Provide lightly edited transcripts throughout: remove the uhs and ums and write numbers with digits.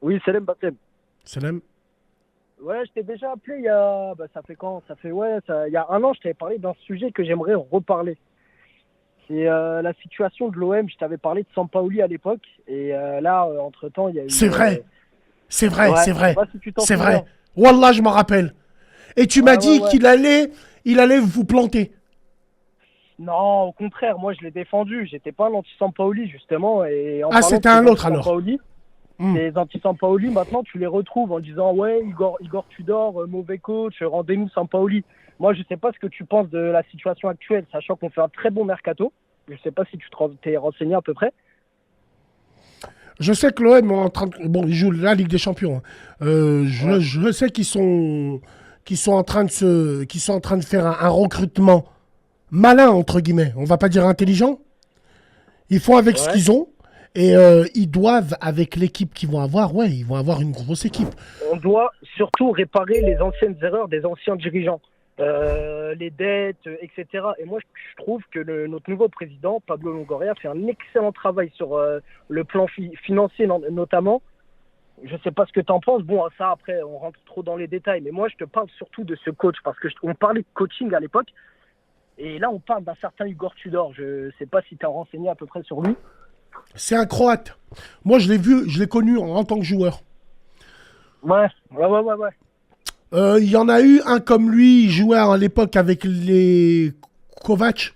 Oui, Salam Bassem. Salam. Ouais, je t'ai déjà appelé il y a. Bah, ça fait quand? Ça fait, ouais, il y a un an, je t'avais parlé d'un sujet que j'aimerais reparler. C'est la situation de l'OM. Je t'avais parlé de Sampaoli à l'époque. Et là, entre-temps, il y a eu. C'est vrai. C'est vrai, Ouais, c'est je sais vrai. pas si tu t'en C'est vrai. souviens. Wallah, je m'en rappelle. Et tu m'as Ouais, ouais, dit ouais. qu'il allait vous planter. Non, au contraire, moi, je l'ai défendu. J'étais pas un anti-Sampaoli, justement. Et en Ah, parlant de c'était ces un autre alors. anti-Sampaoli, Hmm. ces anti-Sampaoli, maintenant, tu les retrouves en disant ouais, Igor Tudor, mauvais coach, rendez-nous Sampaoli. Moi, je sais pas ce que tu penses de la situation actuelle, sachant qu'on fait un très bon mercato. Je sais pas si t'es renseigné à peu près. Je sais que l'OM est en train de... Bon, ils jouent la Ligue des Champions, hein. Ouais, Je sais qu'ils sont en train de faire un recrutement malin, entre guillemets. On va pas dire intelligent. Ils font avec ce ouais. qu'ils ont. Et ils doivent, avec l'équipe qu'ils vont avoir, ouais, ils vont avoir une grosse équipe. On doit surtout réparer les anciennes erreurs des anciens dirigeants, les dettes, etc. Et moi, je trouve que notre nouveau président, Pablo Longoria, fait un excellent travail sur le plan financier notamment. Je sais pas ce que tu en penses. Bon, ça, après, on rentre trop dans les détails. Mais moi, je te parle surtout de ce coach parce que on parlait de coaching à l'époque. Et là, on parle d'un certain Igor Tudor. Je sais pas si tu as renseigné à peu près sur lui. C'est un Croate. Moi, je l'ai vu, je l'ai connu en tant que joueur. Ouais, ouais, ouais, ouais, ouais. Il y en a eu un comme lui, il jouait à l'époque avec les Kovac,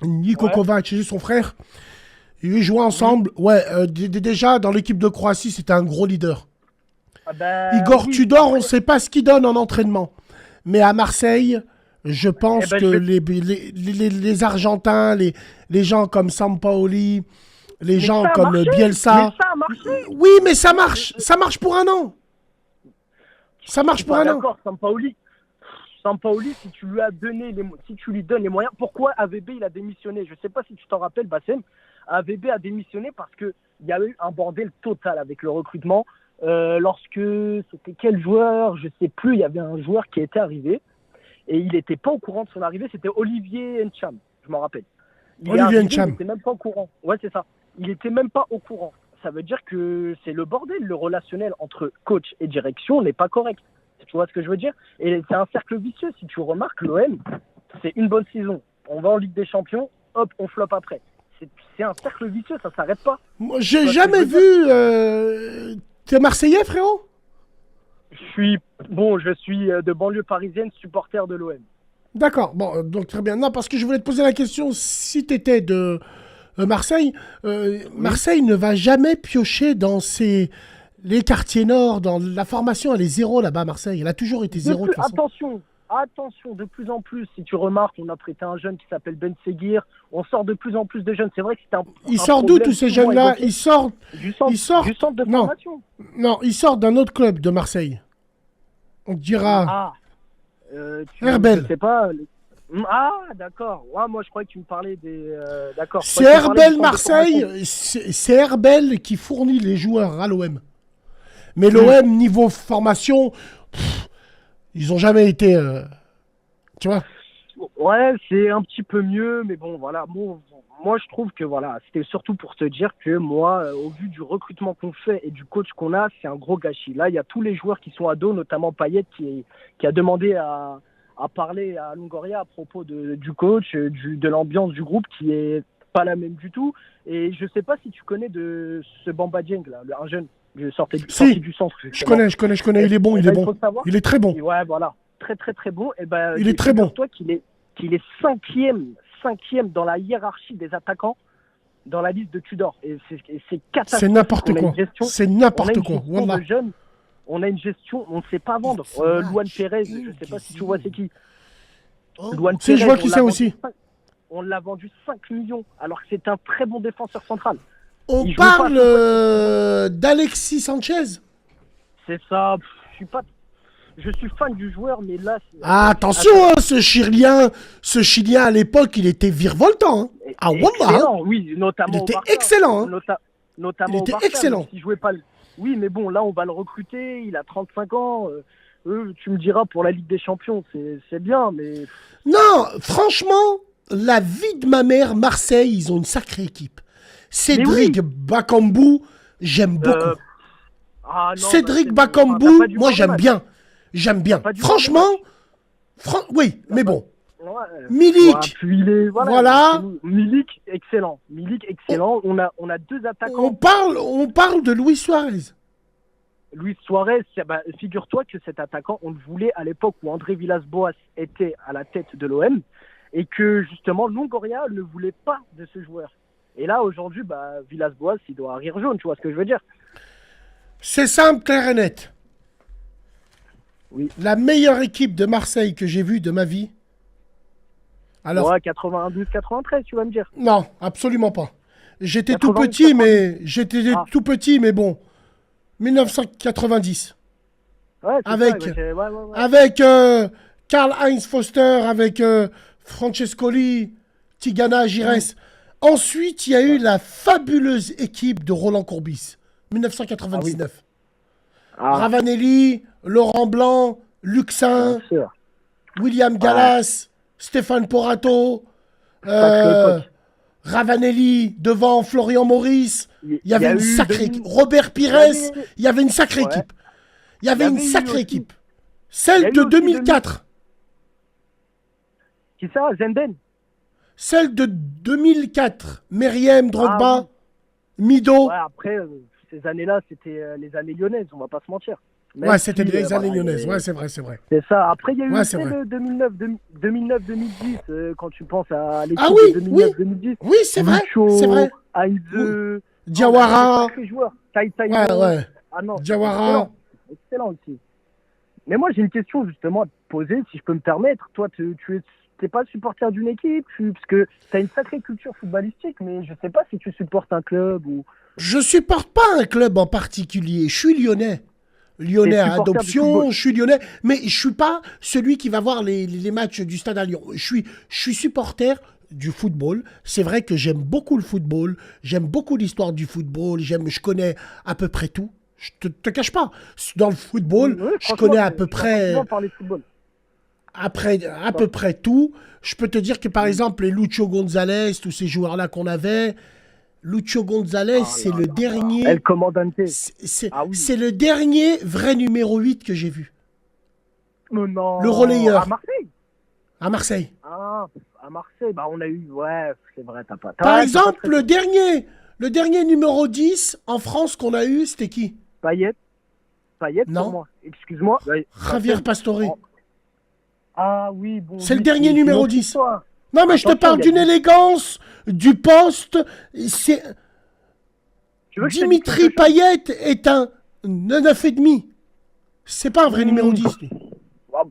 Niko Ouais, Kovac et son frère. Ils jouaient oui. ensemble. Ouais, déjà, dans l'équipe de Croatie, c'était un gros leader. Ah ben Igor oui, Tudor, on ne après, sait pas ce qu'il donne en entraînement. Mais à Marseille, je eh pense ben, que les Argentins, les gens comme Sampaoli, les mais gens ça a comme marché. Mais Bielsa. ça a marché. Oui, mais ça Moi, marche. Ça marche pour un an. Ça je suis marche pour pas un an. d'accord, Sampaoli. Sampaoli, si tu lui as donné si tu lui donnes les moyens, pourquoi AVB il a démissionné? Je sais pas si tu t'en rappelles, Bassem. AVB a démissionné parce que il y a eu un bordel total avec le recrutement. Lorsque c'était quel joueur, je sais plus, il y avait un joueur qui était arrivé et il n'était pas au courant de son arrivée. C'était Olivier Ncham, je m'en rappelle. Il est Olivier arrivé, il Ncham. n'était même pas au courant. Ouais, c'est ça. Il n'était même pas au courant. Ça veut dire que c'est le bordel, le relationnel entre coach et direction n'est pas correct. Tu vois ce que je veux dire? Et c'est un cercle vicieux. Si tu remarques, l'OM, c'est une bonne saison. On va en Ligue des Champions, hop, on floppe après. C'est un cercle vicieux, ça s'arrête pas. Moi, Tu j'ai vois ce que je jamais veux vu. dire? T'es Marseillais, frérot? Je suis de banlieue parisienne, supporter de l'OM. D'accord. Bon, donc très bien. Non, parce que je voulais te poser la question si t'étais de Marseille. Oui. Marseille ne va jamais piocher dans les quartiers nord. Dans la formation, elle est zéro là-bas à Marseille. Elle a toujours été zéro de toute façon. Attention, de plus en plus, si tu remarques, on a prêté un jeune qui s'appelle Ben Seguir. On sort de plus en plus de jeunes. C'est vrai que c'était Ils un sortent d'où tous problème ces souvent jeunes-là? évoqué Ils du sortent. centre de Non, formation. non, ils sortent d'un autre club de Marseille. On dira Ah, je Herbel. sais pas. Ah, d'accord. Ouais, moi, je croyais que tu me parlais des. D'accord, je C'est croyais que tu me parlais du Herbel centre de formation. Marseille. C'est Herbel qui fournit les joueurs à l'OM. Mais Hmm. l'OM, niveau formation, ils ont jamais été. Tu vois. Ouais, c'est un petit peu mieux, mais bon, voilà. Moi, je trouve que voilà, c'était surtout pour te dire que moi, au vu du recrutement qu'on fait et du coach qu'on a, c'est un gros gâchis. Là, il y a tous les joueurs qui sont ados, notamment Payet, qui a demandé à parler à Longoria à propos du coach, de l'ambiance du groupe qui est pas la même du tout. Et je sais pas si tu connais de ce Bamba Dieng, là, un jeune sorti Si, du centre, je justement. connais, je connais, je connais. Il est bon, Et il est ben, il bon. faut savoir. Il est très bon. Et ouais, voilà. Très, très, très bon. Et ben, Il est très bon. figure-toi qu'il est cinquième dans la hiérarchie des attaquants dans la liste de Tudor. Et c'est C'est catastrophique. n'importe quoi. C'est On a n'importe une quoi. gestion de Wallah. jeunes, on a une gestion, on ne sait pas vendre. It's Luan match Pérez, je in ne sais pas si tu vois Gizim. c'est qui. Oh. Luan Si, je Pérez, vois qui c'est aussi. on l'a vendu 5 millions, alors que c'est un très bon défenseur central. On Il joue pas à parle son poste. d'Alexis Sanchez. C'est ça. Je suis fan du joueur, mais là, Ah, attention, attends, hein, ce Chilien à l'époque, il était virevoltant, hein. Ah, Wallah, hein. excellent, oui, Il notamment au était Barça. excellent, hein. Il Notamment au était Barça, même excellent. s'il jouait pas. Oui, mais bon, là, on va le recruter. Il a 35 ans. Tu me diras pour la Ligue des Champions, c'est bien, mais Non, franchement, la vie de ma mère, Marseille, ils ont une sacrée équipe. Cédric oui. Bakambu, j'aime beaucoup. euh, Ah non, Cédric Bassem, Bakambu, t'as pas dû moi voir le j'aime match. bien. J'aime bien. Pas dû voir le Franchement, match. oui, T'as mais pas- bon. Ouais. Ouais, Milik, puis il est, voilà. Milik, excellent. Milik, On, excellent. On a deux on attaquants. parle, on parle de Luis Suarez. Luis Suarez, bah, figure-toi que cet attaquant, on le voulait à l'époque où André Villas-Boas était à la tête de l'OM et que justement Longoria ne voulait pas de ce joueur. Et là, aujourd'hui, bah, Villas-Boas, il doit rire jaune, tu vois ce que je veux dire? C'est simple, clair et net. Oui. La meilleure équipe de Marseille que j'ai vue de ma vie. Alors, Ouais, 92-93, tu vas me dire. non, absolument pas. J'étais tout 91, petit, 90. mais Ah. tout petit, mais bon. 1990. Ouais, c'est Avec, ça. Ouais. avec Karl-Heinz Foster, avec Francescoli, Tigana, Gires. Ensuite, il y a eu la fabuleuse équipe de Roland Courbis, 1999. Ah, Ravanelli, Laurent Blanc, Luxin, bien sûr. William Gallas, Stéphane Porato, Sacrée époque. Ravanelli devant Florian Maurice. Il y avait a une eu sacrée Denis- équipe. Robert Pires, il y avait une sacrée Ouais. équipe. Il y avait Il y une avait eu sacrée aussi- équipe. il y Celle a de eu aussi 2004. Qui ça, Zenden? Celle de 2004. Meriem, Drogba, Ah, Mido. Ouais, après, ces années-là, c'était les années lyonnaises, on va pas se mentir. Même Ouais, c'était si, les années voilà, lyonnaises. Ouais, c'est vrai, c'est vrai. c'est ça. Après, il y a eu Ouais, tu c'est sais, vrai. le 2009-2010, quand tu penses à l'équipe Ah oui, de 2009-2010. Oui, c'est vrai. Lucho, C'est vrai. Heinze, Diawara. sacré joueur. Tai Ouais, ouais. Ah non, Diawara. excellent aussi. Mais moi, j'ai une question justement à te poser, si je peux me permettre. Toi, tu n'es pas supporter d'une équipe, parce que tu as une sacrée culture footballistique, mais je sais pas si tu supportes un club ou. Je supporte pas un club en particulier. Je suis lyonnais. Lyonnais T'es à supporter du adoption, football. je suis lyonnais, mais je suis pas celui qui va voir les matchs du Stade à Lyon. Je suis supporter du football. C'est vrai que j'aime beaucoup le football, j'aime beaucoup l'histoire du football, je connais à peu près tout. Je te cache pas. Dans le football, Oui, je franchement, connais à je peu t'entends près souvent parler de football. à peu près tout. Je peux te dire que par exemple les Lucho Gonzalez, tous ces joueurs-là qu'on avait, Lucho Gonzalez, Ah c'est là le là. dernier. El Comandante. Ah oui. C'est le dernier vrai numéro 8 que j'ai vu. Mais non. Le relayeur. À Marseille. À Marseille. Ah, à Marseille, bah on a eu. Ouais, c'est vrai, t'as pas. Par Ouais, exemple, t'as pas le dernier numéro 10 en France qu'on a eu, c'était qui? Payet Non. pour moi. Excuse-moi. Ouais, Javier Pastore. Oh. Ah oui, bon. C'est le lui, dernier c'est une numéro autre 10. histoire. Non, mais je te Attention, parle il y a d'une des- élégance, du poste. C'est Tu veux que je te dise Dimitri quelque chose Payet est un 9,5. C'est pas un vrai numéro 10, lui. Ah,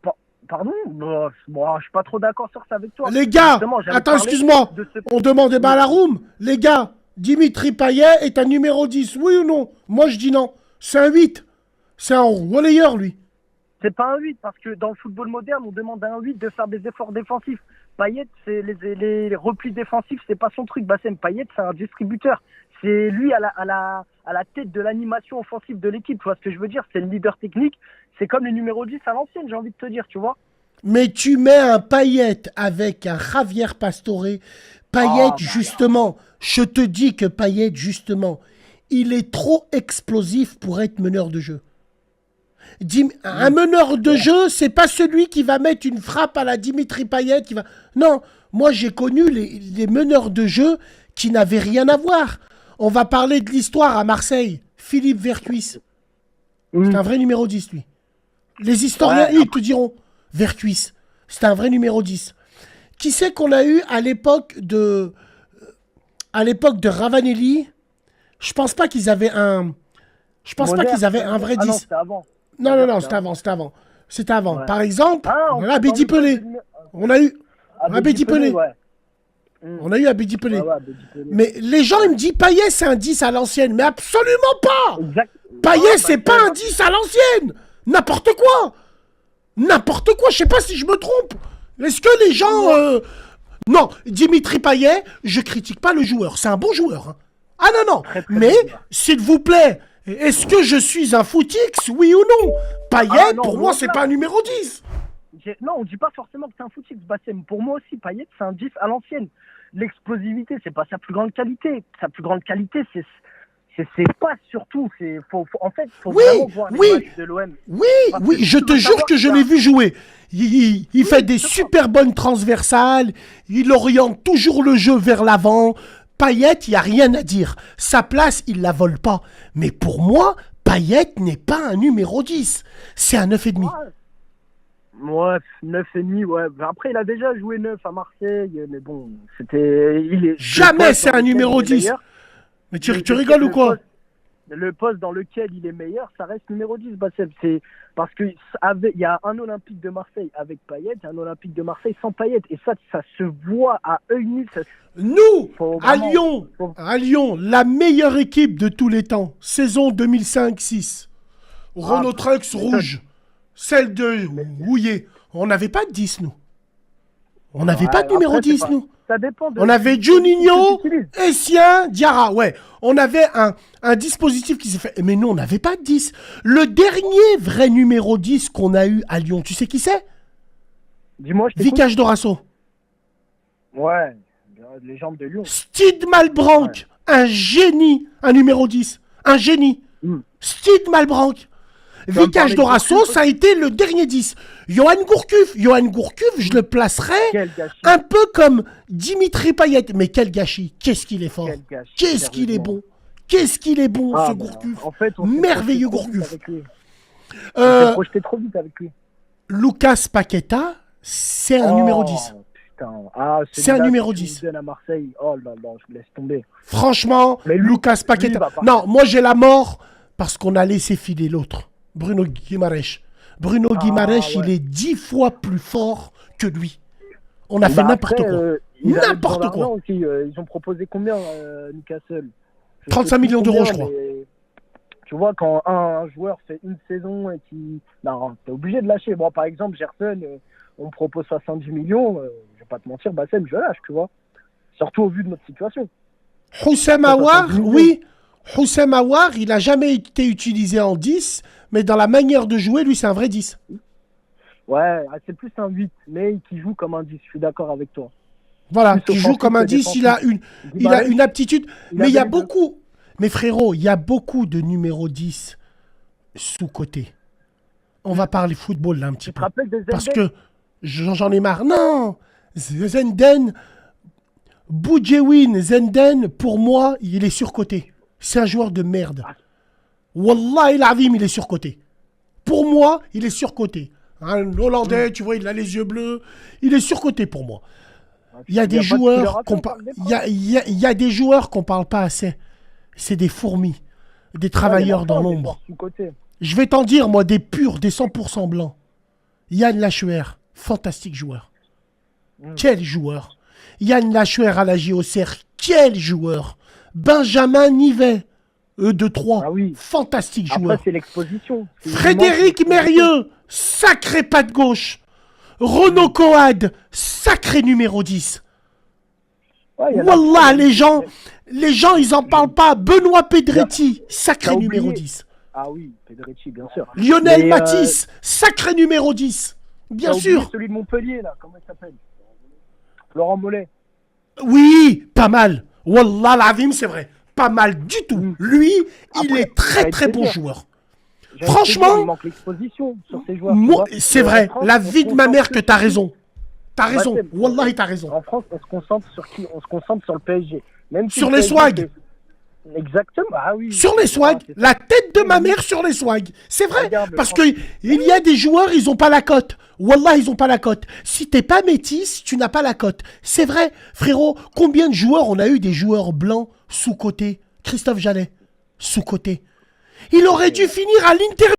pardon bon, je suis pas trop d'accord sur ça avec toi. Les gars, Justement, j'allais attends, parler excuse-moi. de ce- On demande des balles à Room. Les gars, Dimitri Payet est un numéro 10, oui ou non? Moi, je dis non. C'est un 8. C'est un relayeur, lui. C'est pas un 8, parce que dans le football moderne, on demande à un 8 de faire des efforts défensifs. Payet, c'est les replis défensifs, c'est pas son truc. Bassem Payet, c'est un distributeur. C'est lui à la tête de l'animation offensive de l'équipe. Tu vois ce que je veux dire? C'est le leader technique. C'est comme le numéro 10 à l'ancienne, j'ai envie de te dire, tu vois. Mais tu mets un Payet avec un Javier Pastore. Payet, justement, je te dis que Payet, justement, il est trop explosif pour être meneur de jeu. Un meneur de jeu, c'est pas celui qui va mettre une frappe à la Dimitri Payet. Non, moi j'ai connu les meneurs de jeu qui n'avaient rien à voir. On va parler de l'histoire à Marseille. Philippe Vercuis. C'est un vrai numéro 10, lui. Les historiens, ils te diront. Vercuis, c'est un vrai numéro 10. Qui c'est qu'on a eu à l'époque de Ravanelli? Je pense pas qu'ils avaient un... Je pense pas qu'ils avaient un vrai 10. Non, c'était avant. Non, c'était avant. C'était avant. Ouais. Par exemple, on a Abedi dans le- Pelé. On a eu Abedi Pelé. Ouais. On a eu Abedi Pelé. Ouais, Abedi Pelé. Mais les gens, ils me disent Payet, c'est un 10 à l'ancienne. Mais absolument pas. Exact. Payet, c'est pas un 10 à l'ancienne. N'importe quoi. N'importe quoi. Je sais pas si je me trompe. Est-ce que les gens... Non, Dimitri Payet, je critique pas le joueur. C'est un bon joueur. Hein. Ah non. Très, très Mais, bon joueur. s'il vous plaît, est-ce que je suis un footix, oui ou non? Payet, non, pour loin moi, de c'est là. pas un numéro 10. Non, on dit pas forcément que c'est un footix, Bassem. Pour moi aussi, Payet, c'est un 10 à l'ancienne. L'explosivité, c'est pas sa plus grande qualité. Sa plus grande qualité, c'est pas surtout. En fait, faut Oui, vraiment voir les oui. matchs de l'OM. Oui, Parce oui, que je tu te veux jure savoir que je ça. l'ai vu jouer. Il fait des justement. super bonnes transversales. Il oriente toujours le jeu vers l'avant. Payet, il n'y a rien à dire. Sa place, il la vole pas. Mais pour moi, Payet n'est pas un numéro 10. C'est un 9,5. Ouais, 9,5, ouais. Après, il a déjà joué 9 à Marseille, mais bon, c'était. Jamais c'est un numéro 10. Mais tu rigoles ou quoi? Le poste dans lequel il est meilleur, ça reste numéro 10, Bassem. C'est parce qu'il y a un Olympique de Marseille avec Payet et un Olympique de Marseille sans Payet. Et ça se voit à œil nu. Nous, vraiment, à Lyon, la meilleure équipe de tous les temps, saison 2005-6. Renault Trucks rouge, celle de Houillet. On n'avait pas de 10, nous. On n'avait pas de numéro 10, nous. Ça dépend de On avait Juninho, Essien, Diarra. Ouais, on avait un dispositif qui s'est fait. Mais nous, on n'avait pas de 10. Le dernier vrai numéro 10 qu'on a eu à Lyon, tu sais qui c'est? Dis-moi, je t'écoute. Vicage Dorasso. Ouais, les jambes de Lyon. Steve Malbranck, un génie, un numéro 10. Un génie. Steve Malbranck. Vicage Dorasso, ça a été le dernier 10. Johan Gourcuff, je le placerais un peu comme Dimitri Payet. Mais quel gâchis, qu'est-ce qu'il est fort. Qu'est-ce qu'il est bon. Qu'est-ce qu'il est bon, ce Gourcuff. En fait, merveilleux Gourcuff. On s'est projeté trop vite avec lui. Lucas Paqueta, c'est un numéro 10. C'est un numéro 10. À Marseille. Oh là là, je laisse tomber. Franchement, Lucas Paqueta. Non, moi j'ai la mort parce qu'on a laissé filer l'autre. Bruno Guimaraes. Bruno Guimaraes, il est 10 fois plus fort que lui. On a fait n'importe quoi. N'importe quoi. Aussi, ils ont proposé combien, Newcastle? 35 millions d'euros, je crois. Tu vois, quand un joueur fait une saison et qui... Non, t'es obligé de lâcher. Bon, par exemple, Gerson, on me propose 70 millions. Je vais pas te mentir, Bassem, je lâche, tu vois. Surtout au vu de notre situation. Houssem Aouar, oui. Houssem Aouar, il n'a jamais été utilisé en 10, mais dans la manière de jouer, lui, c'est un vrai 10. Ouais, c'est plus un 8, mais qui joue comme un 10, je suis d'accord avec toi. Voilà, qui joue comme un 10, il a une aptitude. Mais il y a beaucoup, mais frérot, il y a beaucoup de numéros 10 sous-côté. On va parler football là un petit peu. Parce que j'en ai marre. Non, Zenden, Boudjewin, Zenden, pour moi, il est surcoté. C'est un joueur de merde. Wallah el Azim, il est surcoté. Pour moi, il est surcoté. Un Hollandais, tu vois, il a les yeux bleus. Il est surcoté pour moi. Il y a des joueurs il y a des joueurs qu'on parle pas assez. C'est des fourmis, des travailleurs dans l'ombre. Je vais t'en dire, moi, des purs, des 100% blancs. Yann Lachuer, fantastique joueur. Quel joueur. Yann Lachuer à la JOCR, quel joueur. Benjamin Nivet, E2-3, fantastique joueur. Après, c'est l'exposition. Frédéric Mérieux, sacré pas de gauche. Renaud Coad, sacré numéro 10. Wallah, les gens, ils en parlent pas. Benoît Pedretti, sacré numéro 10. Ah oui, Pedretti, bien sûr. Lionel Matisse, sacré numéro 10. Bien sûr. Celui de Montpellier, là, comment il s'appelle? Laurent Mollet. Oui, pas mal. Wallah, l'azim, c'est vrai. Pas mal du tout. Lui, il est très très bon joueur. Franchement, il manque l'exposition sur ces joueurs. C'est vrai, la vie de ma mère que t'as raison. T'as raison, Wallah, t'as raison. En France, on se concentre sur qui? On se concentre sur le PSG. Même si sur les swags. Exactement, ah oui. Sur les swags, la tête de ma mère sur les swags. C'est vrai, parce qu'il y a des joueurs, ils ont pas la cote. Wallah, ils ont pas la cote. Si t'es pas métis, tu n'as pas la cote. C'est vrai, frérot, combien de joueurs, on a eu des joueurs blancs sous-cotés? Christophe Jallet, sous-coté. Il aurait dû finir à l'Inter